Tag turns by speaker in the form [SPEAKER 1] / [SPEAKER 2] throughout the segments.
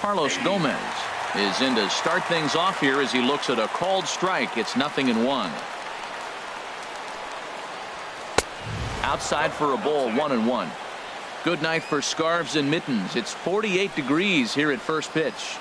[SPEAKER 1] Carlos Gomez is in to start things off here as he looks at a called strike. It's 0-1. Outside for a ball, 1-1. Good night for scarves and mittens. It's 48 degrees here at first pitch.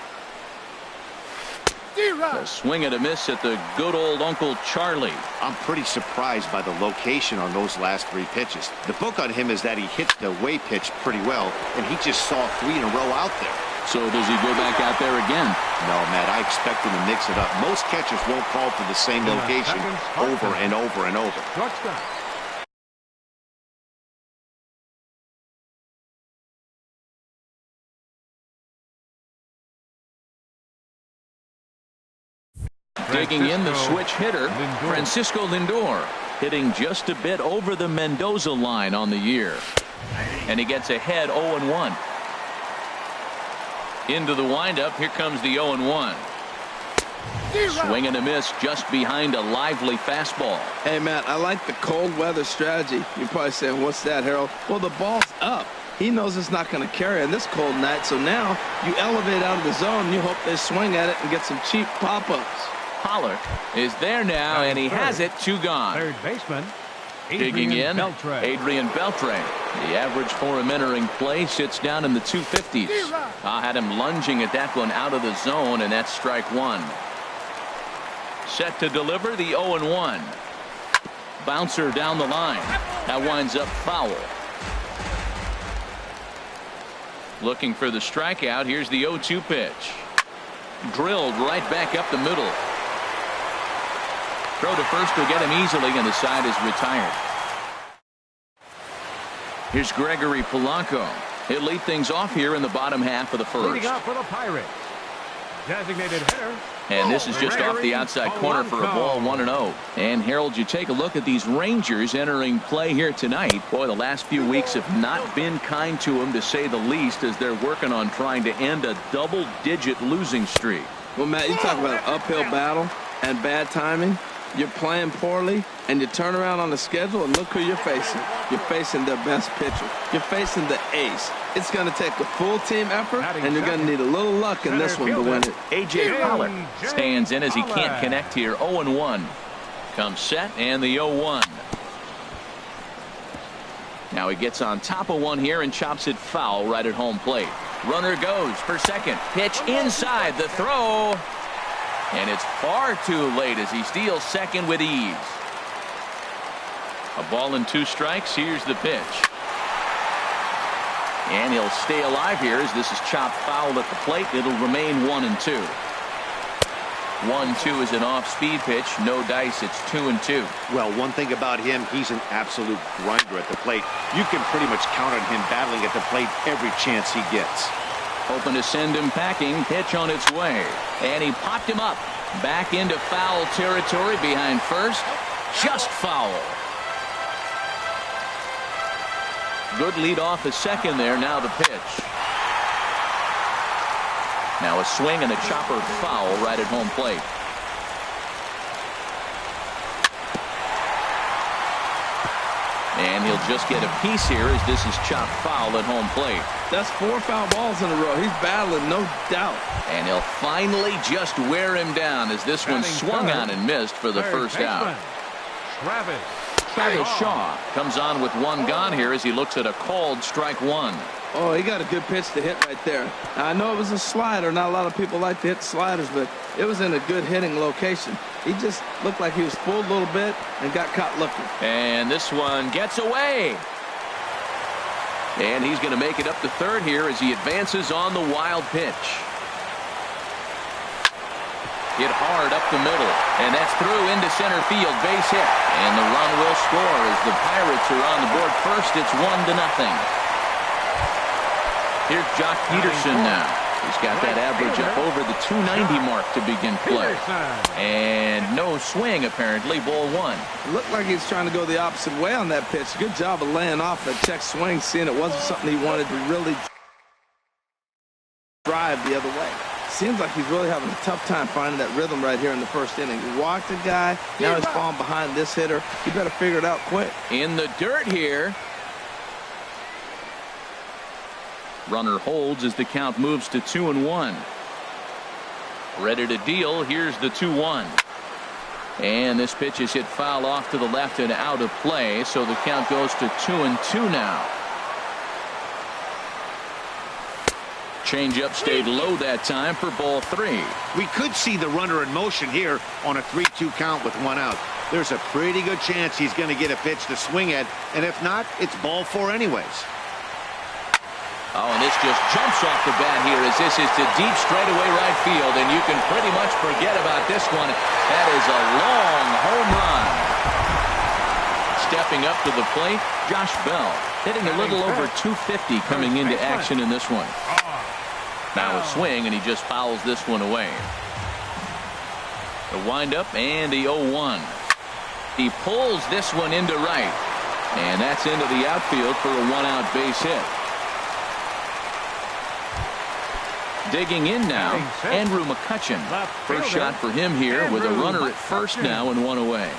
[SPEAKER 1] A swing and a miss at the good old Uncle Charlie.
[SPEAKER 2] I'm pretty surprised by the location on those last 3 pitches. The book on him is that he hit the way pitch pretty well, and he just saw 3 in a row out there.
[SPEAKER 1] So does he go back out there again?
[SPEAKER 2] No, Matt, I expect him to mix it up. Most catchers won't call for the same location over and over and over.
[SPEAKER 1] Digging in the switch hitter, Francisco Lindor, hitting just a bit over the Mendoza line on the year. And he gets ahead 0-1. Into the windup, here comes the 0-1. Swing and a miss just behind a lively fastball.
[SPEAKER 3] Hey, Matt, I like the cold weather strategy. You're probably saying, what's that, Harold? Well, the ball's up. He knows it's not going to carry on this cold night, so now you elevate out of the zone, and you hope they swing at it and get some cheap pop-ups.
[SPEAKER 1] Pollock is there now, and he has it. 2 gone.
[SPEAKER 4] Third baseman,
[SPEAKER 1] digging in, Adrian Beltre. The average for him entering play sits down in the 250s. Had him lunging at that one out of the zone, and that's strike 1. Set to deliver the 0-1. Bouncer down the line. That winds up foul. Looking for the strikeout. Here's the 0-2 pitch. Drilled right back up the middle. Throw to first will get him easily, and the side is retired. Here's Gregory Polanco. He'll lead things off here in the bottom half of the first.
[SPEAKER 4] Leading off for the Pirates, designated hitter.
[SPEAKER 1] And this is just off the outside corner for a ball, 1-0. And Harold, you take a look at these Rangers entering play here tonight. Boy, the last few weeks have not been kind to them, to say the least, as they're working on trying to end a double-digit losing streak.
[SPEAKER 3] Well, Matt, you talk about an uphill battle and bad timing. You're playing poorly, and you turn around on the schedule, and look who you're facing. You're facing their best pitcher. You're facing the ace. It's going to take a full team effort, and you're going to need a little luck in this one to win it.
[SPEAKER 1] A.J. Pollock stands in as he can't connect here. 0-1. Comes set, and the 0-1. Now he gets on top of one here and chops it foul right at home plate. Runner goes for second. Pitch inside the throw. And it's far too late as he steals second with ease. A ball and 2 strikes. Here's the pitch. And he'll stay alive here as this is chopped foul at the plate. It'll remain 1-2. 1-2 is an off-speed pitch. No dice. It's 2-2.
[SPEAKER 2] Well, one thing about him, he's an absolute grinder at the plate. You can pretty much count on him battling at the plate every chance he gets.
[SPEAKER 1] Hoping to send him packing. Pitch on its way. And he popped him up. Back into foul territory behind first. Just foul. Good lead off at second there. Now the pitch. Now a swing and a chopper foul right at home plate. And he'll just get a piece here as this is chopped foul at home plate.
[SPEAKER 3] That's 4 foul balls in a row. He's battling, no doubt.
[SPEAKER 1] And he'll finally just wear him down as this one swung on and missed for the first out. Travis Shaw comes on with 1 gone here as he looks at a called strike 1.
[SPEAKER 3] Oh, he got a good pitch to hit right there. Now, I know it was a slider. Not a lot of people like to hit sliders, but it was in a good hitting location. He just looked like he was fooled a little bit and got caught looking.
[SPEAKER 1] And this one gets away. And he's going to make it up to third here as he advances on the wild pitch. Hit hard up the middle, and that's through into center field, base hit. And the run will score as the Pirates are on the board first. It's 1-0. Here's Jock Peterson now. He's got that average up over the 290 mark to begin play. And no swing, apparently. Ball 1.
[SPEAKER 3] It looked like he's trying to go the opposite way on that pitch. Good job of laying off that check swing, seeing it wasn't something he wanted to really drive the other way. Seems like he's really having a tough time finding that rhythm right here in the first inning. He walked a guy. Now he's falling behind this hitter. He better figure it out quick.
[SPEAKER 1] In the dirt here. Runner holds as the count moves to 2-1. Ready to deal. Here's the 2-1. And this pitch is hit foul off to the left and out of play, so the count goes to 2-2 now. Changeup stayed low that time for ball 3.
[SPEAKER 2] We could see the runner in motion here on a 3-2 count with 1 out. There's a pretty good chance he's going to get a pitch to swing at, and if not, it's ball 4 anyways.
[SPEAKER 1] Oh, and this just jumps off the bat here as this is to deep straightaway right field, and you can pretty much forget about this one. That is a long home run. Stepping up to the plate, Josh Bell, hitting a little over 250 coming into action in this one. Now a swing, and he just fouls this one away. The windup and the 0-1. He pulls this one into right, and that's into the outfield for a 1-out base hit. Digging in now, Andrew McCutchen. First shot for him here with a runner at first now and 1 away.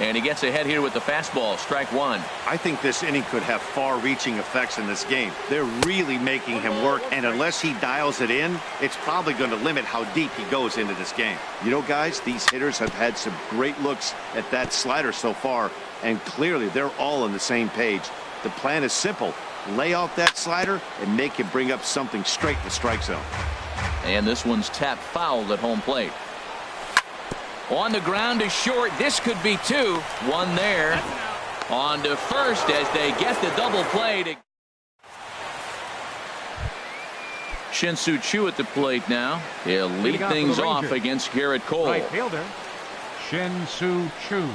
[SPEAKER 1] And he gets ahead here with the fastball, strike 1.
[SPEAKER 2] I think this inning could have far-reaching effects in this game. They're really making him work, and unless he dials it in, it's probably going to limit how deep he goes into this game. You know, guys, these hitters have had some great looks at that slider so far, and clearly they're all on the same page. The plan is simple. Lay off that slider and make him bring up something straight in the strike zone.
[SPEAKER 1] And this one's tapped foul at home plate. On the ground to short. This could be 2. 1 there. On to first as they get the double play. Shin-Soo Choo at the plate now. He'll lead things off against Garrett Cole.
[SPEAKER 4] Right fielder, Shin-Soo Choo.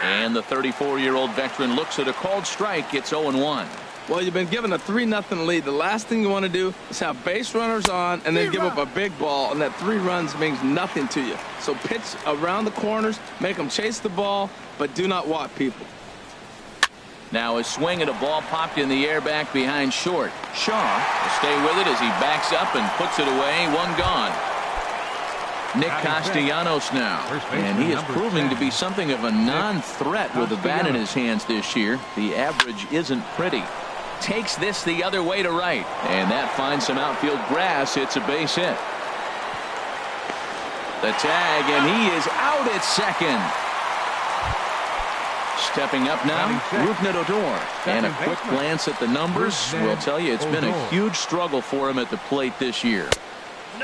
[SPEAKER 1] And the 34-year-old veteran looks at a called strike. It's 0-1.
[SPEAKER 3] Well, you've been given a 3-0 lead. The last thing you want to do is have base runners on and then give up a big ball, and that 3 runs means nothing to you. So pitch around the corners, make them chase the ball, but do not walk people.
[SPEAKER 1] Now a swing at a ball popped in the air back behind short. Shaw will stay with it as he backs up and puts it away. 1 gone. Nick Castellanos now, and he is proving to be something of a non-threat with the bat in his hands this year. The average isn't pretty. Takes this the other way to right, and that finds some outfield grass. It's a base hit. The tag, and he is out at second. Stepping up now, Rougned Odor, and a quick glance at the numbers will tell you it's been a huge struggle for him at the plate this year.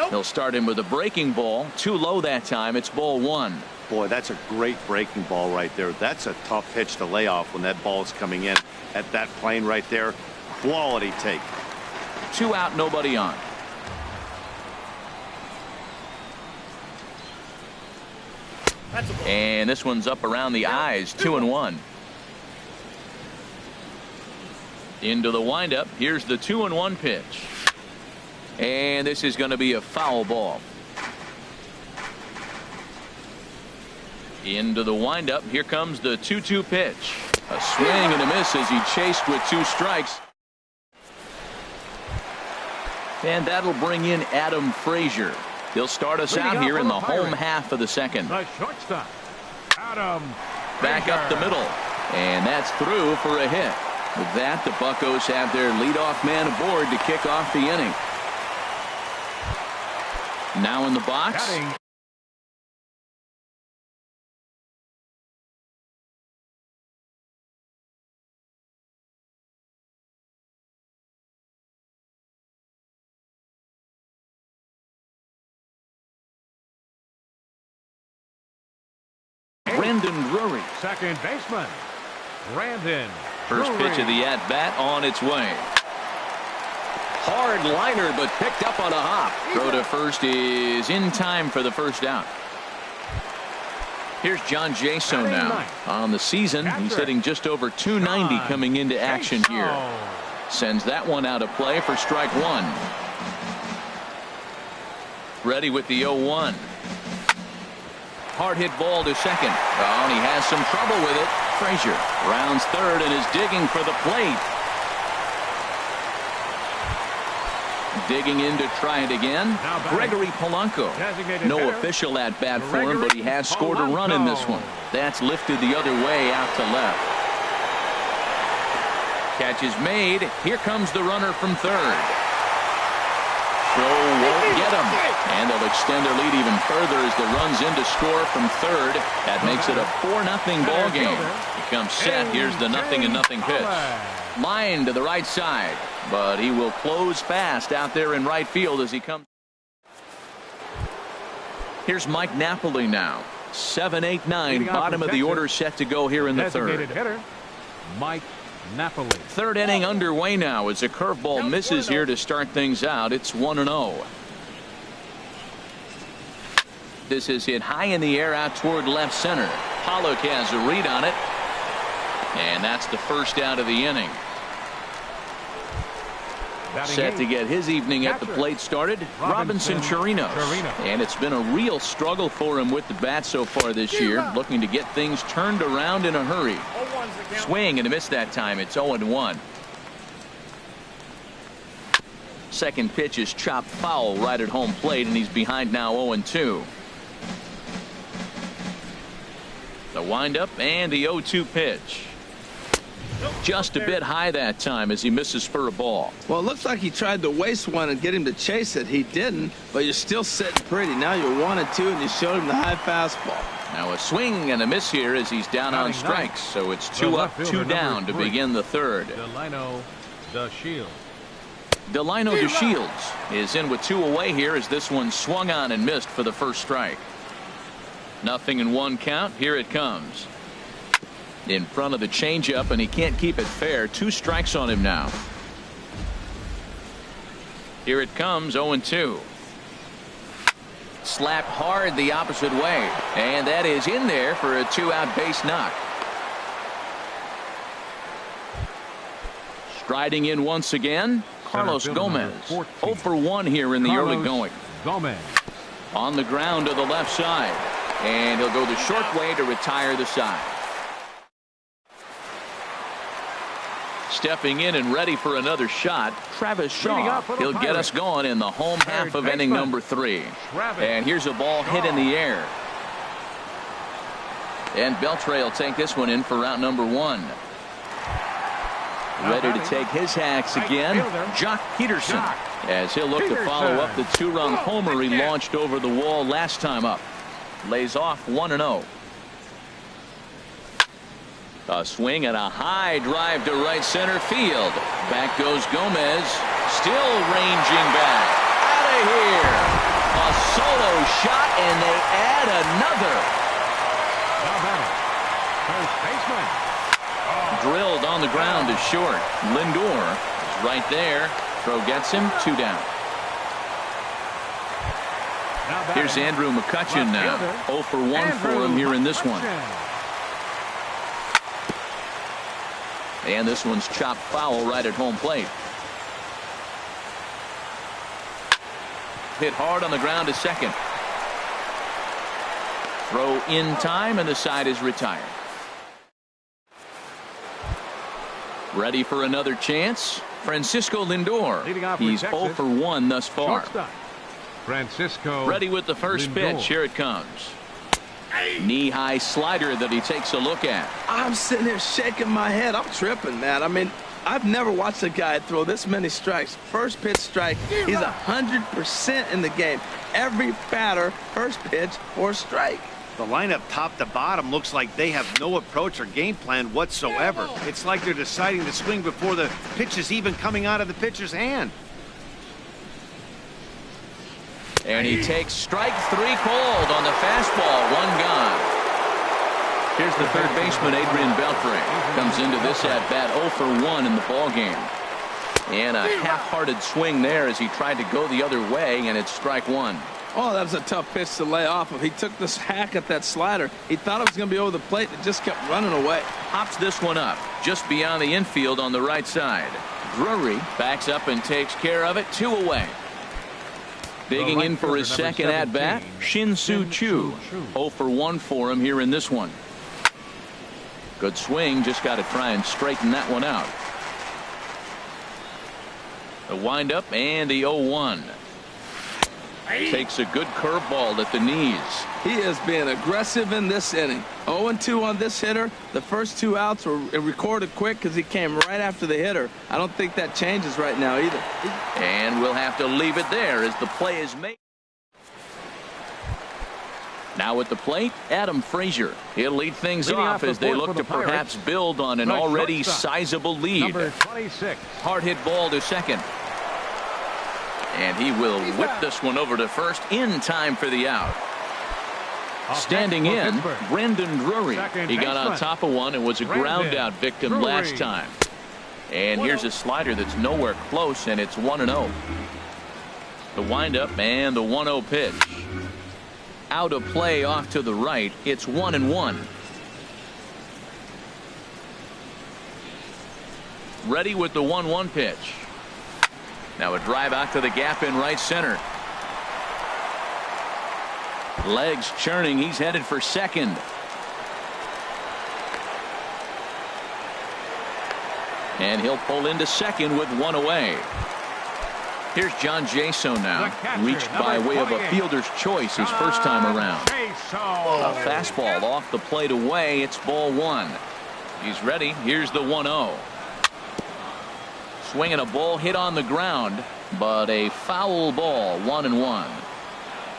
[SPEAKER 1] He'll start him with a breaking ball, too low that time. It's ball 1.
[SPEAKER 2] Boy, that's a great breaking ball right there. That's a tough pitch to lay off when that ball is coming in at that plane right there. Quality take.
[SPEAKER 1] 2 out, nobody on. And this one's up around the eyes. 2-1. Into the windup. Here's the 2-1 pitch. And this is going to be a foul ball. Into the windup. Here comes the 2-2 pitch. A swing and a miss as he chased with 2 strikes. And that'll bring in Adam Frazier. He'll start us out here in the home half of the second.
[SPEAKER 4] The shortstop, Adam
[SPEAKER 1] Back up the middle. And that's through for a hit. With that, the Buccos have their leadoff man aboard to kick off the inning. Now in the box. Brandon Drury.
[SPEAKER 4] Second baseman, Brandon
[SPEAKER 1] First
[SPEAKER 4] Drury.
[SPEAKER 1] pitch of the at-bat on its way. Hard liner, but picked up on a hop. Throw to first is in time for the first out. Here's John Jaso now. On the season, he's hitting just over 290 coming into action here. Sends that one out of play for strike 1. Ready with the 0-1. Hard hit ball to second. Oh, and he has some trouble with it. Frazier rounds third and is digging for the plate. Digging in to try it again. Gregory Polanco. No official at bat for him, but he has scored a run in this one. That's lifted the other way out to left. Catch is made. Here comes the runner from third. Throw won't get him. And they'll extend their lead even further as the runs in to score from third. That makes it a 4-0 ball game. He comes set. Here's the 0-0 pitch. Line to the right side. But he will close fast out there in right field as he comes. Here's Mike Napoli now. 7-8-9. Bottom of the order set to go here in the third.
[SPEAKER 4] Hitter, Mike Napoli.
[SPEAKER 1] Third inning underway now as a curveball misses here to start things out. It's 1-0. This is hit high in the air out toward left center. Pollock has a read on it. And that's the first out of the inning. Set to get his evening at the plate started, Robinson Chirinos. And it's been a real struggle for him with the bat so far this year, looking to get things turned around in a hurry. Swing and a miss that time. It's 0-1. Second pitch is chopped foul right at home plate, and he's behind now 0-2. The windup and the 0-2 pitch. Just a bit high that time as he misses for a ball.
[SPEAKER 3] Well, it looks like he tried to waste one and get him to chase it. He didn't, but you're still sitting pretty. Now you're 1-2, and you showed him the high fastball.
[SPEAKER 1] Now a swing and a miss here as he's down on strikes. So it's 2 up, 2 down to begin the third.
[SPEAKER 4] Delino DeShields.
[SPEAKER 1] Delino DeShields is in with 2 away here as this one swung on and missed for the first strike. 0-1 count. Here it comes. In front of the changeup, and he can't keep it fair. 2 strikes on him now. Here it comes, 0-2. Slapped hard the opposite way, and that is in there for a 2-out base knock. Striding in once again, Carlos Gomez. 0-for-1 here in the early going.
[SPEAKER 4] Gomez.
[SPEAKER 1] On the ground to the left side, and he'll go the short way to retire the side. Stepping in and ready for another shot, Travis Shaw. He'll get us going in the home half of inning number 3. And here's a ball hit in the air. And Beltre will take this one in for route number 1. Ready to take his hacks again, Jock Peterson, as he'll look to follow up the 2-run homer he launched over the wall last time up. Lays off 1-0. A swing and a high drive to right center field. Back goes Gomez. Still ranging back. Out of here. A solo shot, and they add another.
[SPEAKER 4] Now batting, first baseman.
[SPEAKER 1] Drilled on the ground to short. Lindor is right there. Throw gets him. 2 down. Here's Andrew McCutchen now. 0-for-1 for him here in this one. And this one's chopped foul right at home plate. Hit hard on the ground to second. Throw in time, and the side is retired. Ready for another chance, Francisco Lindor. He's 0-for-1 thus far.
[SPEAKER 4] Francisco.
[SPEAKER 1] Ready with the first
[SPEAKER 4] Lindor.
[SPEAKER 1] pitch. Here it comes. Knee-high slider that he takes a look at.
[SPEAKER 3] I'm sitting there shaking my head. I'm tripping, man. I mean, I've never watched a guy throw this many strikes. First pitch strike. He's 100% in the game. Every batter, first pitch or strike.
[SPEAKER 2] The lineup top to bottom looks like they have no approach or game plan whatsoever. It's like they're deciding to swing before the pitch is even coming out of the pitcher's hand.
[SPEAKER 1] And he takes strike 3 called on the fastball. 1 gone. Here's the third baseman, Adrian Beltre. Comes into this at bat 0-for-1 in the ball game. And a half-hearted swing there as he tried to go the other way, and it's strike 1.
[SPEAKER 3] Oh, that was a tough pitch to lay off of. He took this hack at that slider. He thought it was going to be over the plate, and it just kept running away.
[SPEAKER 1] Hops this one up just beyond the infield on the right side. Drury backs up and takes care of it. 2 away. Digging in for his second at-bat, Shin-Soo Choo. 0-for-1 for him here in this one. Good swing, just got to try and straighten that one out. The windup and the 0-1. Takes a good curveball at the knees.
[SPEAKER 3] He is being aggressive in this inning. 0-2 on this hitter. The first 2 outs were recorded quick because he came right after the hitter. I don't think that changes right now either.
[SPEAKER 1] And we'll have to leave it there as the play is made. Now at the plate, Adam Frazier. He'll lead things off as they look to perhaps build on an already sizable lead.
[SPEAKER 4] Number 26.
[SPEAKER 1] Hard hit ball to second. And he will whip this one over to first in time for the out. Standing in, Brandon Drury. He got on top of one and was a ground out victim last time. And here's a slider that's nowhere close, and it's 1-0. The windup and the 1-0 pitch. Out of play off to the right. It's 1-1. Ready with the 1-1 pitch. Now a drive out to the gap in right center. Legs churning. He's headed for second. And he'll pull into second with one away. Here's John Jaso now, reached by way of a fielder's choice his first time around. A fastball off the plate away. It's ball one. He's ready. Here's the 1-0. Swinging a ball hit on the ground, but a foul ball. 1-1.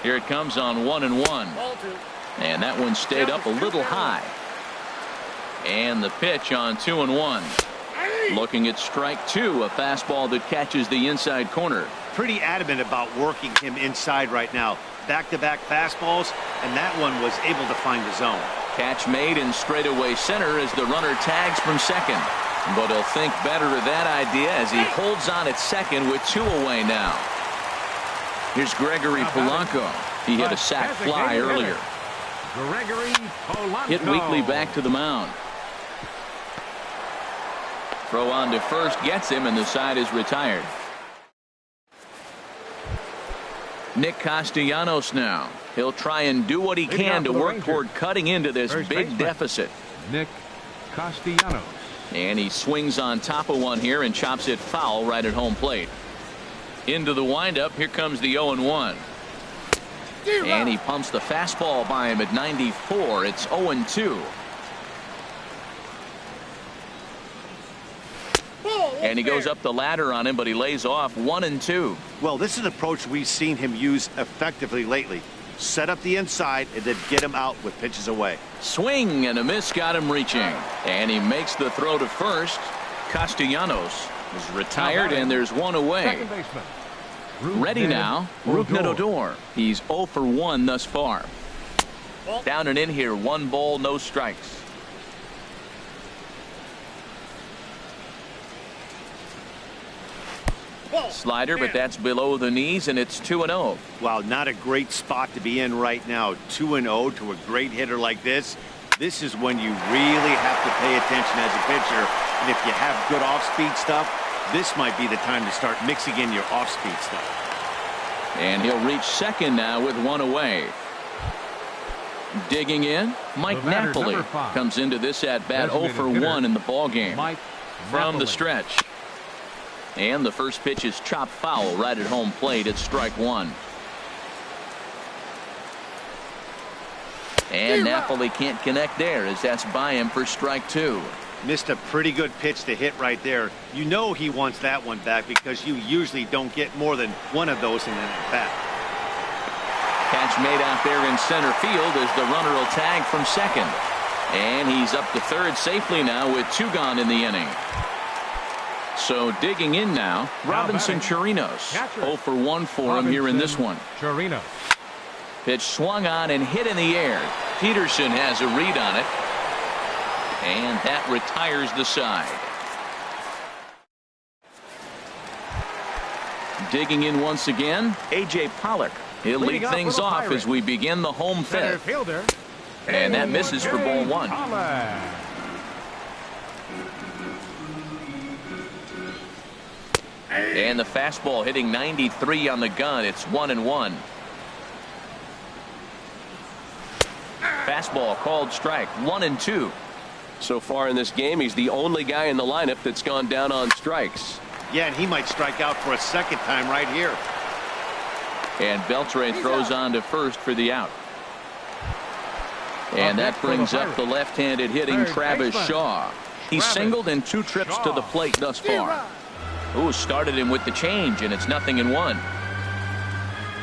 [SPEAKER 1] Here it comes on 1-1. And that one stayed up a little high. And the pitch on 2-1. Looking at strike two, a fastball that catches the inside corner.
[SPEAKER 2] Pretty adamant about working him inside right now. Back-to-back fastballs, and that one was able to find the zone.
[SPEAKER 1] Catch made in straightaway center as the runner tags from second. But he'll think better of that idea as he holds on at second with two away now. Here's Gregory Polanco. He hit a sac fly earlier.
[SPEAKER 4] Gregory Polanco.
[SPEAKER 1] Hit weakly back to the mound. Throw on to first gets him, and the side is retired. Nick Castellanos now. He'll try and do what he can to work toward cutting into this big deficit.
[SPEAKER 4] Nick Castellanos.
[SPEAKER 1] And he swings on top of one here and chops it foul right at home plate. Into the windup. Here comes the 0-1. And he pumps the fastball by him at 94. It's 0-2. And he goes up the ladder on him, but he lays off 1-2.
[SPEAKER 2] Well, this is an approach we've seen him use effectively lately. Set up the inside and then get him out with pitches away.
[SPEAKER 1] Swing and a miss got him reaching. And he makes the throw to first. Castellanos is retired, and there's one away. Ready now, Rougned Odor. He's 0 for 1 thus far. Down and in here, 1 ball, no strikes. Slider, but that's below the knees, and it's 2-0.
[SPEAKER 2] Wow, not a great spot to be in right now. 2-0 to a great hitter like this. This is when you really have to pay attention as a pitcher. And if you have good off-speed stuff, this might be the time to start mixing in your off-speed stuff.
[SPEAKER 1] And he'll reach second now with one away. Digging in, Mike Napoli comes into this at-bat 0 for 1 in the ballgame. From the stretch. And the first pitch is chopped foul right at home plate. It's strike one. And Napoli can't connect there as that's by him for strike two.
[SPEAKER 2] Missed a pretty good pitch to hit right there. You know he wants that one back because you usually don't get more than one of those in an at-bat.
[SPEAKER 1] Catch made out there in center field as the runner will tag from second. And he's up to third safely now with 2 gone in the inning. So digging in now, Robinson Chirinos. 0 for 1 for him here in this one.
[SPEAKER 4] Chirinos.
[SPEAKER 1] Pitch swung on and hit in the air. Peterson has a read on it. And that retires the side. Digging in once again, A.J. Pollock. He'll lead things off as we begin the home fifth. And that misses for ball one. And the fastball hitting 93 on the gun. It's 1-1. Fastball called strike. 1-2.
[SPEAKER 5] So far in this game, he's the only guy in the lineup that's gone down on strikes.
[SPEAKER 2] Yeah, and he might strike out for a second time right here.
[SPEAKER 1] And Beltre throws on to first for the out. And that brings up the left-handed hitting Travis Shaw. He's singled in 2 trips to the plate thus far. Ooh, started him with the change, and it's 0-1.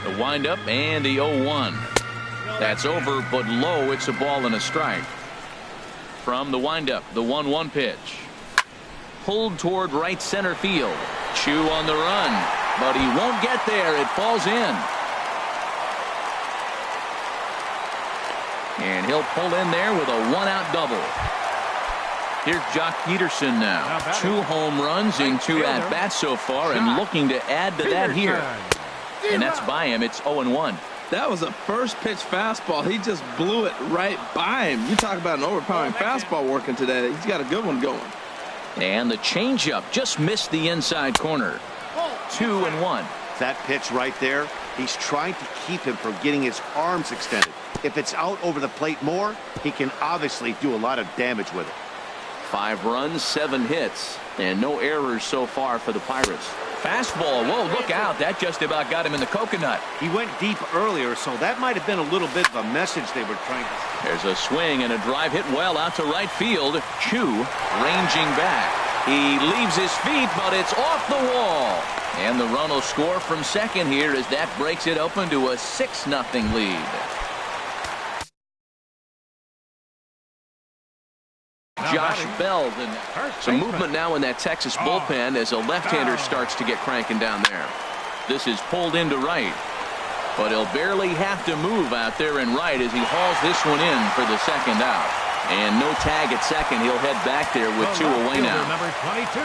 [SPEAKER 1] The windup and the 0-1. That's over, but low. It's a ball and a strike. From the windup, the 1-1 pitch. Pulled toward right center field. Chu on the run, but he won't get there. It falls in. And he'll pull in there with a 1-out double. Here's Jock Peterson now. 2 home runs in 2 at-bats so far, and looking to add to that here. And that's by him. It's 0-1.
[SPEAKER 3] That was a first pitch fastball. He just blew it right by him. You talk about an overpowering fastball working today. He's got a good one going.
[SPEAKER 1] And the changeup just missed the inside corner. 2-1.
[SPEAKER 2] That pitch right there, he's trying to keep him from getting his arms extended. If it's out over the plate more, he can obviously do a lot of damage with it.
[SPEAKER 1] 5 runs, 7 hits, and no errors so far for the Pirates. Fastball, whoa, look out. That just about got him in the coconut.
[SPEAKER 2] He went deep earlier, so that might have been a little bit of a message they were trying to.
[SPEAKER 1] There's a swing and a drive hit well out to right field. Chu ranging back. He leaves his feet, but it's off the wall. And the run will score from second here as that breaks it open to a 6-0 lead. Josh Bell. Some movement now in that Texas bullpen as a left-hander starts to get cranking down there. This is pulled into right. But he'll barely have to move out there in right as he hauls this one in for the second out. And no tag at second. He'll head back there with 2 away now.
[SPEAKER 4] Number 22.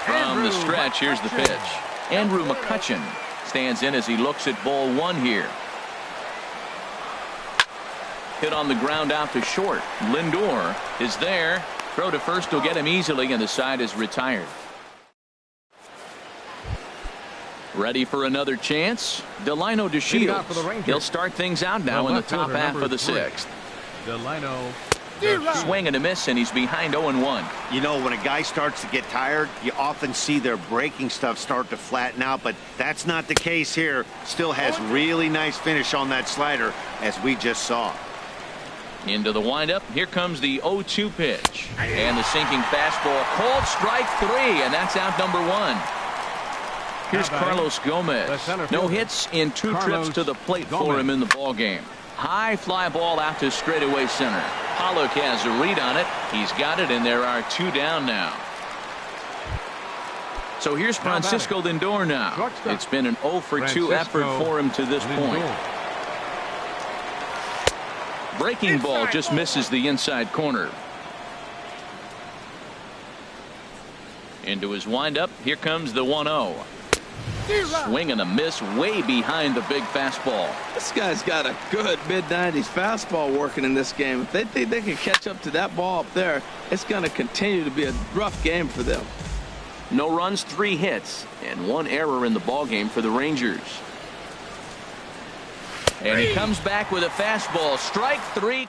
[SPEAKER 1] From the stretch, here's the pitch. Andrew McCutcheon stands in as he looks at ball 1 here. Hit on the ground out to short. Lindor is there. Throw to first will get him easily, and the side is retired. Ready for another chance. Delino DeShields. He'll start things out now in the top half of the 6th.
[SPEAKER 4] Delino.
[SPEAKER 1] Swing and a miss, and he's behind 0-1.
[SPEAKER 2] You know, when a guy starts to get tired, you often see their breaking stuff start to flatten out, but that's not the case here. Still has really nice finish on that slider, as we just saw.
[SPEAKER 1] Into the windup. Here comes the 0-2 pitch. And the sinking fastball. Called strike 3, and that's out number 1. Here's Carlos Gomez. No hits in 2 trips to the plate for him in the ballgame. High fly ball out to straightaway center. Pollock has a read on it. He's got it, and there are 2 down now. So here's Francisco Lindor now. It's been an 0-for-2 effort for him to this point. Breaking ball just misses the inside corner. Into his windup. Here comes the 1-0. Swing and a miss way behind the big fastball.
[SPEAKER 3] This guy's got a good mid-90s fastball working in this game. If they think they can catch up to that ball up there, it's going to continue to be a rough game for them.
[SPEAKER 1] No runs, 3 hits, and 1 error in the ballgame for the Rangers. And he comes back with a fastball. Strike 3.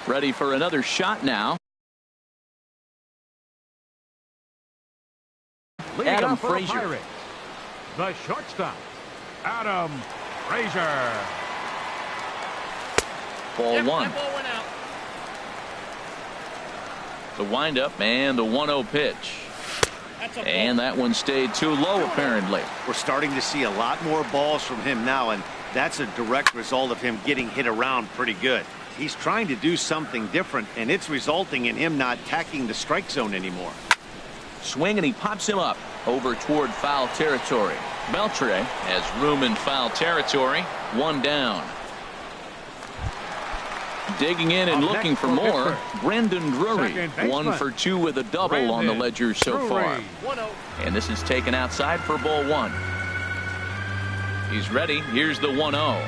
[SPEAKER 1] Ready for another shot now. Adam Frazier.
[SPEAKER 4] The shortstop, Adam Frazier.
[SPEAKER 1] Ball 1. The windup and the 1-0 pitch. And that one stayed too low, apparently.
[SPEAKER 2] We're starting to see a lot more balls from him now, and that's a direct result of him getting hit around pretty good. He's trying to do something different, and it's resulting in him not attacking the strike zone anymore.
[SPEAKER 1] Swing, and he pops him up over toward foul territory. Beltre has room in foul territory. 1 down. Digging in and looking for more. Brendan Drury. 1 for 2 with a double on the ledger so far. And this is taken outside for ball 1. He's ready. Here's the 1-0.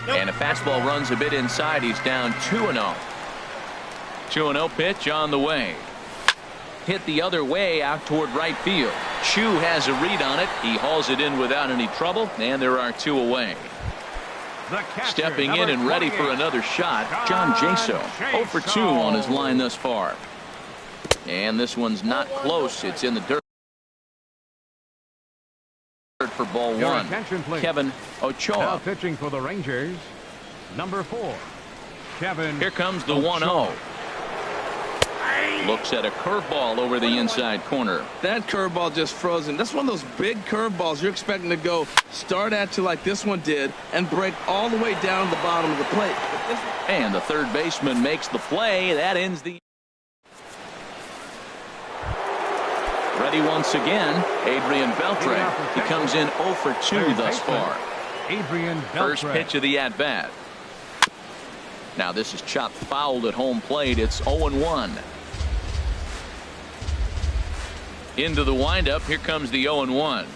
[SPEAKER 1] And a fastball runs a bit inside. He's down 2-0. 2-0 pitch on the way. Hit the other way out toward right field. Chu has a read on it. He hauls it in without any trouble, and there are 2 away. Stepping in and ready for another shot, John Jaso. 0 for 2 on his line thus far. And this one's not close. It's in the dirt. for ball
[SPEAKER 4] Your
[SPEAKER 1] one.
[SPEAKER 4] attention, please.
[SPEAKER 1] Kevin
[SPEAKER 4] Now
[SPEAKER 1] Ochoa.
[SPEAKER 4] pitching for the Rangers, number 4, Kevin.
[SPEAKER 1] Here comes the
[SPEAKER 4] Ochoa.
[SPEAKER 1] 1-0. Looks at a curveball over the inside corner.
[SPEAKER 3] That curveball just froze him. That's one of those big curveballs you're expecting to go start at you like this one did and break all the way down to the bottom of the plate.
[SPEAKER 1] And the third baseman makes the play. That ends the... Ready once again, Adrian Beltre. He comes in 0 for 2 thus far.
[SPEAKER 4] Adrian
[SPEAKER 1] First
[SPEAKER 4] Beltre.
[SPEAKER 1] pitch of the at-bat. Now this is chopped fouled at home plate. It's 0-1. Into the windup. Here comes the 0-1.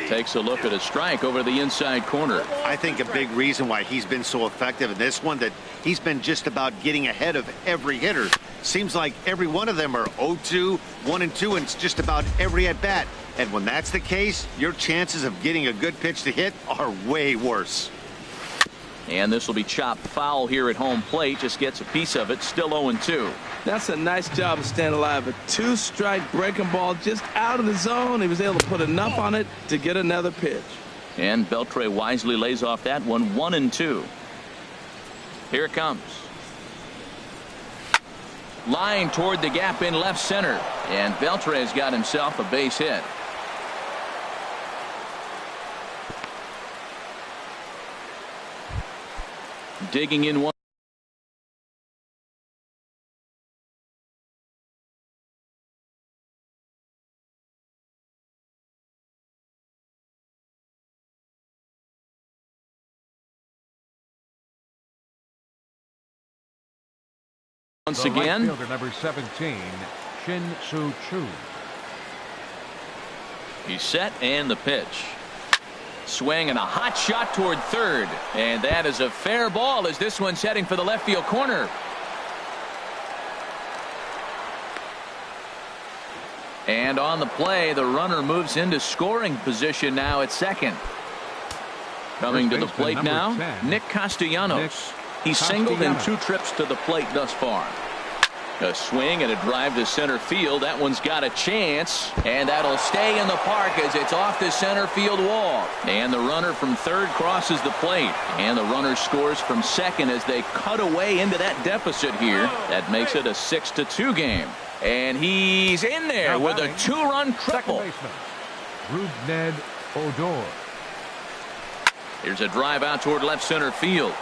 [SPEAKER 1] Takes a look at a strike over the inside corner.
[SPEAKER 2] I think a big reason why he's been so effective in this one, that he's been just about getting ahead of every hitter. Seems like every one of them are 0-2, 1-2, and it's just about every at bat. And when that's the case, your chances of getting a good pitch to hit are way worse.
[SPEAKER 1] And this will be chopped foul here at home plate. Just gets a piece of it. Still 0-2.
[SPEAKER 3] That's a nice job of staying alive. A 2-strike breaking ball just out of the zone. He was able to put enough on it to get another pitch.
[SPEAKER 1] And Beltre wisely lays off that one. 1-2. Here it comes. Line toward the gap in left center. And Beltre has got himself a base hit. Digging in one. Once
[SPEAKER 4] The right
[SPEAKER 1] again.
[SPEAKER 4] fielder, number 17, Shin Soo Choo.
[SPEAKER 1] He's set and the pitch. Swing and a hot shot toward third. And that is a fair ball as this one's heading for the left field corner. And on the play, the runner moves into scoring position now at second. Coming to the plate now,
[SPEAKER 4] 10,
[SPEAKER 1] Nick Castellanos. He's singled in 2 trips to the plate thus far. A swing and a drive to center field. That one's got a chance, and that'll stay in the park as it's off the center field wall. And the runner from third crosses the plate, and the runner scores from second as they cut away into that deficit here. That makes it a 6-2 game. And he's in there with a 2-run triple.
[SPEAKER 4] Second baseman, Rubned Odor.
[SPEAKER 1] Here's a drive out toward left center field.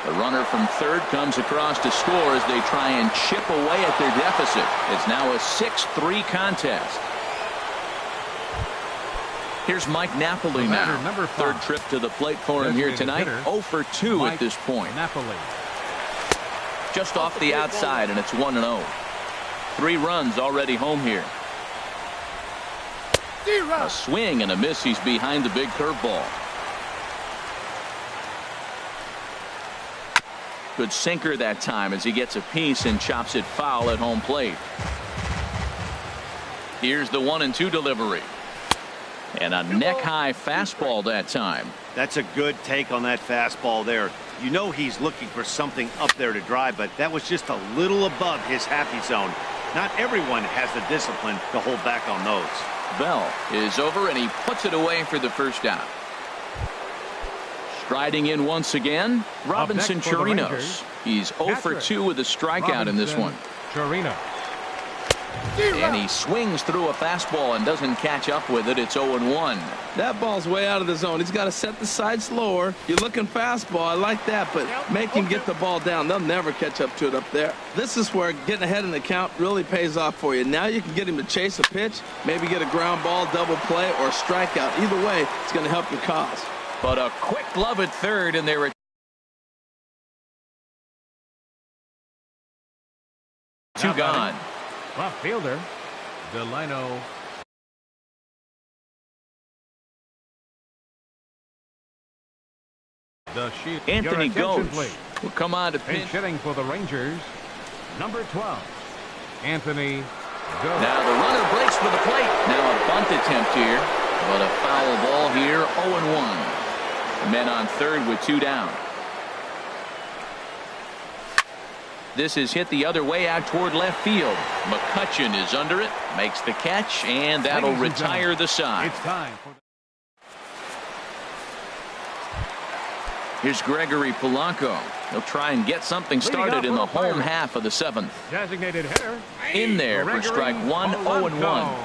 [SPEAKER 1] The runner from third comes across to score as they try and chip away at their deficit. It's now a 6-3 contest. Here's Mike Napoli now.
[SPEAKER 4] Number 5.
[SPEAKER 1] Third trip to the plate for him here tonight. 0 for 2 at this point.
[SPEAKER 4] Napoli.
[SPEAKER 1] Just off the outside, and it's 1-0. 3 runs already home here. A swing and a miss. He's behind the big curveball. Good sinker that time as he gets a piece and chops it foul at home plate. Here's the 1-2 delivery. And a neck-high fastball that time.
[SPEAKER 2] That's a good take on that fastball there. You know he's looking for something up there to drive, but that was just a little above his happy zone. Not everyone has the discipline to hold back on those.
[SPEAKER 1] Bell is over, and he puts it away for the first down. Striding in once again, Robinson Chirinos. He's 0 for 2 with a strikeout in this one.
[SPEAKER 4] Chirinos.
[SPEAKER 1] And he swings through a fastball and doesn't catch up with it. It's 0-1.
[SPEAKER 3] That ball's way out of the zone. He's got to set the sights lower. You're looking fastball. I like that, but make him get the ball down. They'll never catch up to it up there. This is where getting ahead in the count really pays off for you. Now you can get him to chase a pitch, maybe get a ground ball, double play, or a strikeout. Either way, it's going to help your cause.
[SPEAKER 1] But a quick glove at third, and they were two gone.
[SPEAKER 4] Left fielder, Delano.
[SPEAKER 1] Anthony Ghost will come on to pinch.
[SPEAKER 4] Hitting for the Rangers, number 12, Anthony Ghost.
[SPEAKER 1] Now the runner breaks for the plate. Now a bunt attempt here, but a foul ball here. 0-1. Men on third with 2 down. This is hit the other way out toward left field. McCutcheon is under it, makes the catch, and that'll retire the side.
[SPEAKER 4] It's time for
[SPEAKER 1] Here's Gregory Polanco. He'll try and get something started in the home half of the seventh.
[SPEAKER 4] designated hitter.
[SPEAKER 1] In there for strike one, 0-1.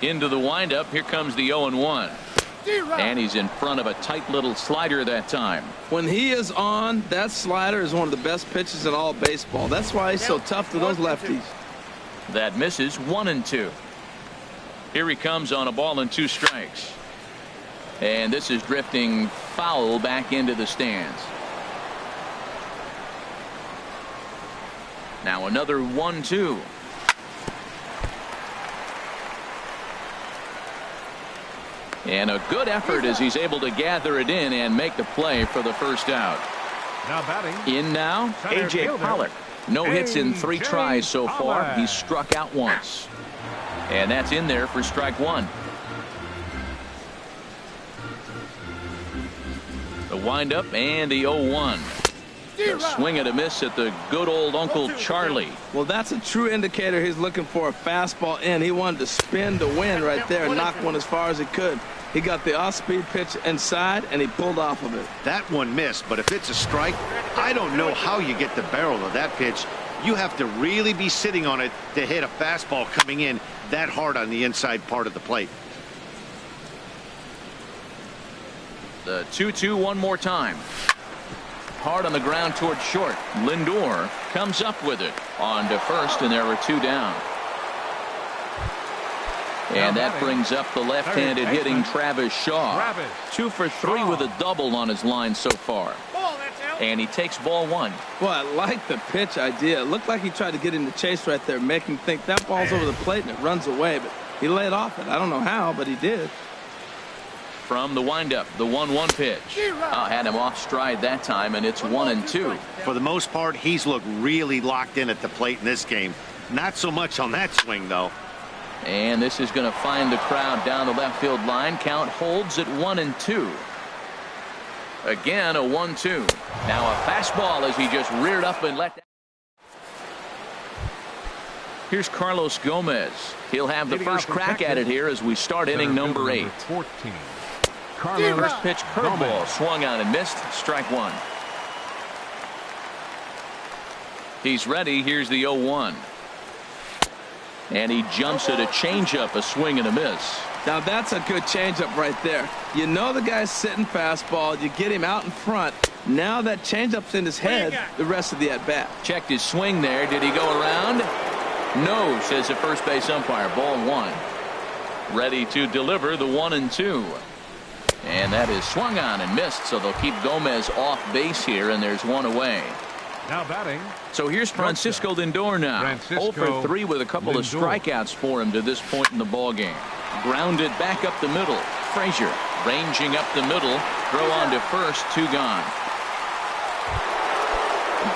[SPEAKER 1] Into the windup, here comes the 0-1. And he's in front of a tight little slider that time.
[SPEAKER 3] When he is on, that slider is one of the best pitches in all baseball. That's why he's so tough to those lefties.
[SPEAKER 1] That misses, 1-2. Here he comes on a ball and 2 strikes. And this is drifting foul back into the stands. Now another 1-2. And a good effort as he's able to gather it in and make the play for the first out.
[SPEAKER 4] Now batting.
[SPEAKER 1] In now, A.J. Pollock. No hits in 3 tries so far. He's struck out once. And that's in there for strike 1. The windup and the 0-1. A swing and a miss at the good old Uncle Charlie.
[SPEAKER 3] Well, that's a true indicator he's looking for a fastball in. He wanted to spin the wind right there and knock one as far as he could. He got the off-speed pitch inside, and he pulled off of it.
[SPEAKER 2] That one missed, but if it's a strike, I don't know how you get the barrel of that pitch. You have to really be sitting on it to hit a fastball coming in that hard on the inside part of the plate.
[SPEAKER 1] The 2-2 one more time. Hard on the ground toward short. Lindor comes up with it on to first, and there were 2 down. And that brings up the left-handed hitting Travis Shaw. 2 for 3 with a double on his line so far. And he takes ball 1.
[SPEAKER 3] Well, I like the pitch idea. It looked like he tried to get in the chase right there, make him think that ball's over the plate and it runs away. But he laid off it. I don't know how, but he did.
[SPEAKER 1] From the windup, the 1-1 pitch. Had him off stride that time, and it's 1-2.
[SPEAKER 2] For the most part, he's looked really locked in at the plate in this game. Not so much on that swing, though.
[SPEAKER 1] And this is going to find the crowd down the left field line. Count holds at 1-2. Again, a 1-2. Now a fastball as he just reared up and let that. Here's Carlos Gomez. He'll have the first crack at it here as we start inning number 8.
[SPEAKER 4] 14.
[SPEAKER 1] First pitch curveball swung on and missed. Strike 1. He's ready. Here's the 0-1. And he jumps at a changeup, a swing and a miss.
[SPEAKER 3] Now that's a good changeup right there. You know the guy's sitting fastball. You get him out in front. Now that changeup's in his head the rest of the at-bat.
[SPEAKER 1] Checked his swing there. Did he go around? No, says the first base umpire. Ball 1. Ready to deliver the 1-2. And that is swung on and missed, so they'll keep Gomez off base here, and there's 1 away.
[SPEAKER 4] Now batting.
[SPEAKER 1] So here's Francisco Lindor now. 0 for 3 with a couple of strikeouts for him to this point in the ballgame. Grounded back up the middle. Frazier ranging up the middle. Throw on to first. 2 gone.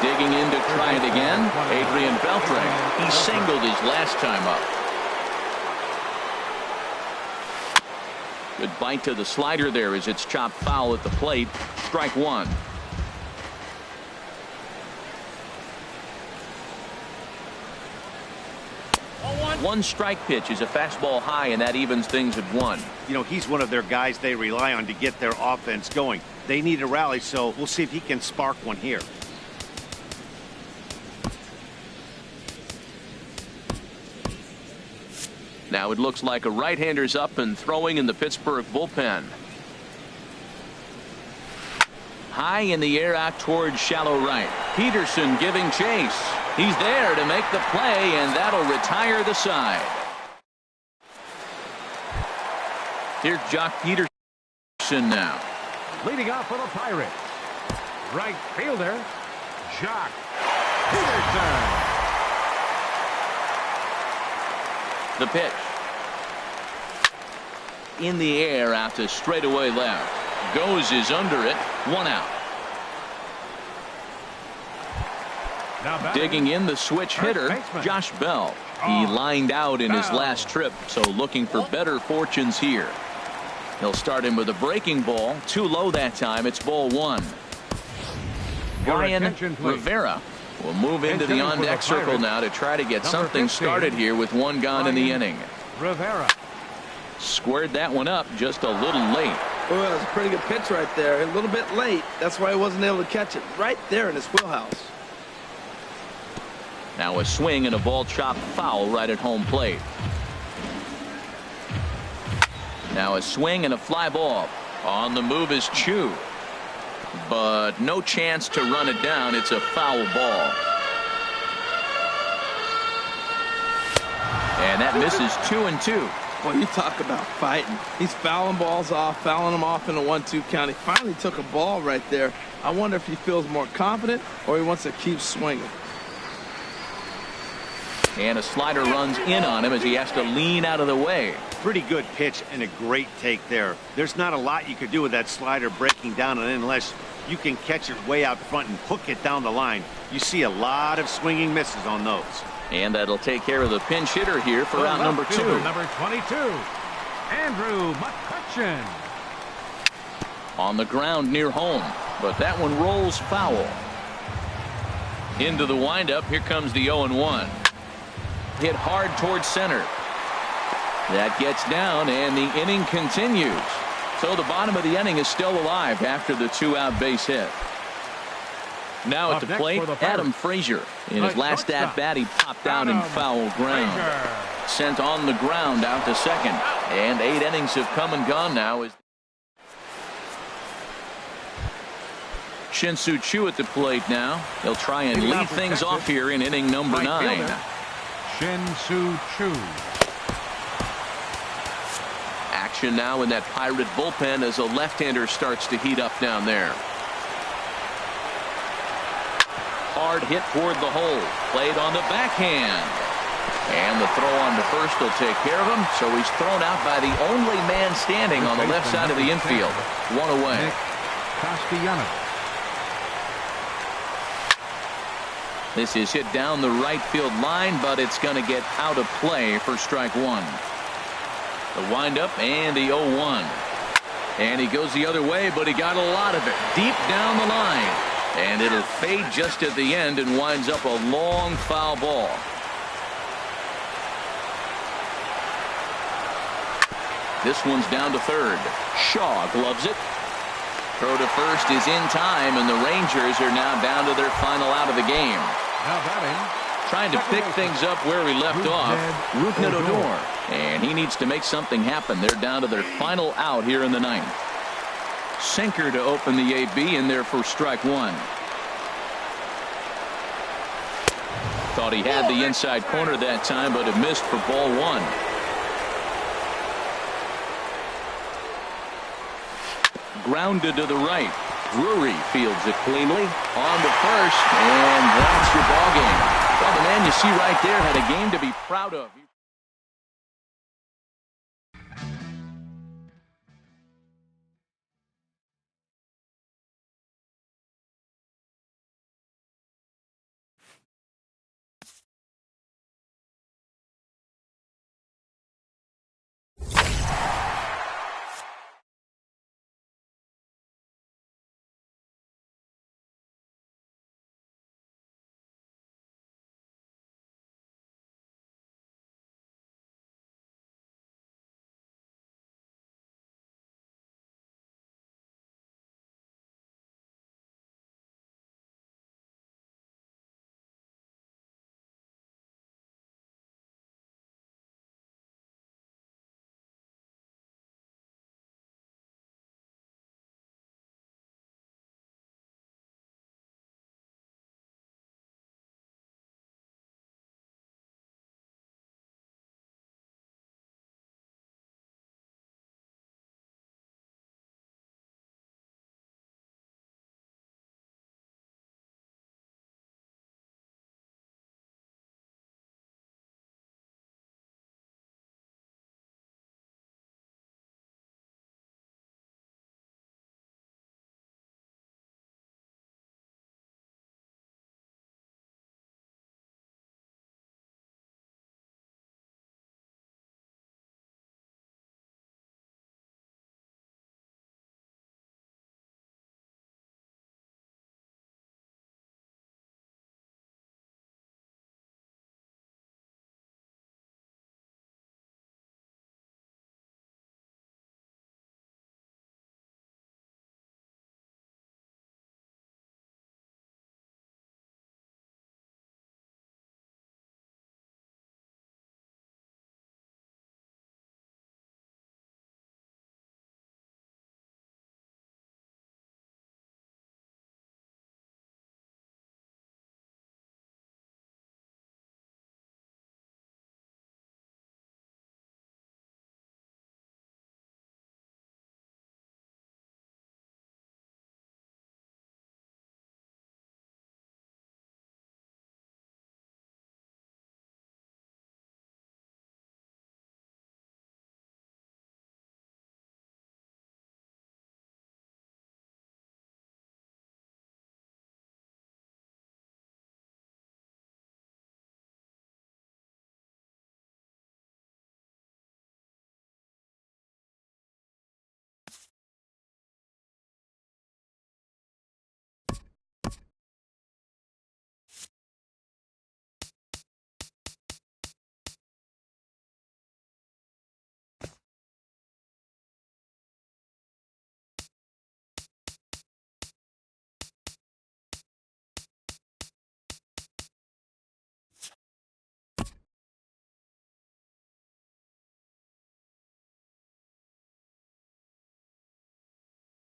[SPEAKER 1] Digging in to try it again. Adrian Beltre. He singled his last time up. Good bite to the slider there as it's chopped foul at the plate. Strike 1. One strike pitch is a fastball high, and that evens things at 1.
[SPEAKER 2] You know, he's one of their guys they rely on to get their offense going. They need a rally, so we'll see if he can spark one here.
[SPEAKER 1] Now it looks like a right-hander's up and throwing in the Pittsburgh bullpen. High in the air out towards shallow right. Peterson giving chase. He's there to make the play, and that'll retire the side. Here's Jock Peterson now.
[SPEAKER 4] Leading off for the Pirates. Right fielder, Jock Peterson.
[SPEAKER 1] The pitch. In the air out to straightaway left. Goes is under it. 1 out. Digging in the switch hitter, Josh Bell. He lined out in his last trip, so looking for better fortunes here. He'll start him with a breaking ball. Too low that time. It's ball 1. Brian Rivera We'll move into the on-deck circle now to try to get something started here with one gone in the inning.
[SPEAKER 4] Rivera.
[SPEAKER 1] Squared that one up just a little late.
[SPEAKER 3] Well, that was a pretty good pitch right there. A little bit late. That's why he wasn't able to catch it right there in his wheelhouse.
[SPEAKER 1] Now a swing and a ball chopped foul right at home plate. Now a swing and a fly ball. On the move is Chu. But no chance to run it down. It's a foul ball. And that misses 2-2.
[SPEAKER 3] Well, you talk about fighting. He's fouling balls off, fouling them off in a 1-2 count. He finally took a ball right there. I wonder if he feels more confident or he wants to keep swinging.
[SPEAKER 1] And a slider runs in on him as he has to lean out of the way.
[SPEAKER 2] Pretty good pitch and a great take there. There's not a lot you could do with that slider breaking down and unless you can catch it way out front and hook it down the line. You see a lot of swinging misses on those.
[SPEAKER 1] And that'll take care of the pinch hitter here for round number 2.
[SPEAKER 4] Number 22, Andrew McCutcheon.
[SPEAKER 1] On the ground near home, but that one rolls foul. Into the windup, here comes the 0-1. Hit hard towards center. That gets down, and the inning continues. So the bottom of the inning is still alive after the 2-out base hit. Now at the plate, Adam Frazier. In his last at-bat, he popped down in foul ground. Sent on the ground out to second. And 8 innings have come and gone now. Shin-Soo Choo at the plate now. He'll try and lead things off here in inning number 9.
[SPEAKER 4] Shin-Soo Choo.
[SPEAKER 1] Action now in that Pirate bullpen as a left-hander starts to heat up down there. Hard hit toward the hole. Played on the backhand. And the throw on to first will take care of him. So he's thrown out by the only man standing on the left side of the infield. 1 away. This is hit down the right field line, but it's going to get out of play for strike 1. The windup and the 0-1. And he goes the other way, but he got a lot of it deep down the line. And it'll fade just at the end and winds up a long foul ball. This one's down to third. Shaw gloves it. Throw to first is in time, and the Rangers are now down to their final out of the game.
[SPEAKER 4] Now batting.
[SPEAKER 1] Trying to pick things up where he left off. Rougned Odor. And he needs to make something happen. They're down to their final out here in the 9th. Sinker to open the AB in there for strike 1. Thought he had the inside corner that time, but it missed for ball 1. Grounded to the right. Drury fields it cleanly on to first, and that's your ball game. Well, the man you see right there had a game to be proud of.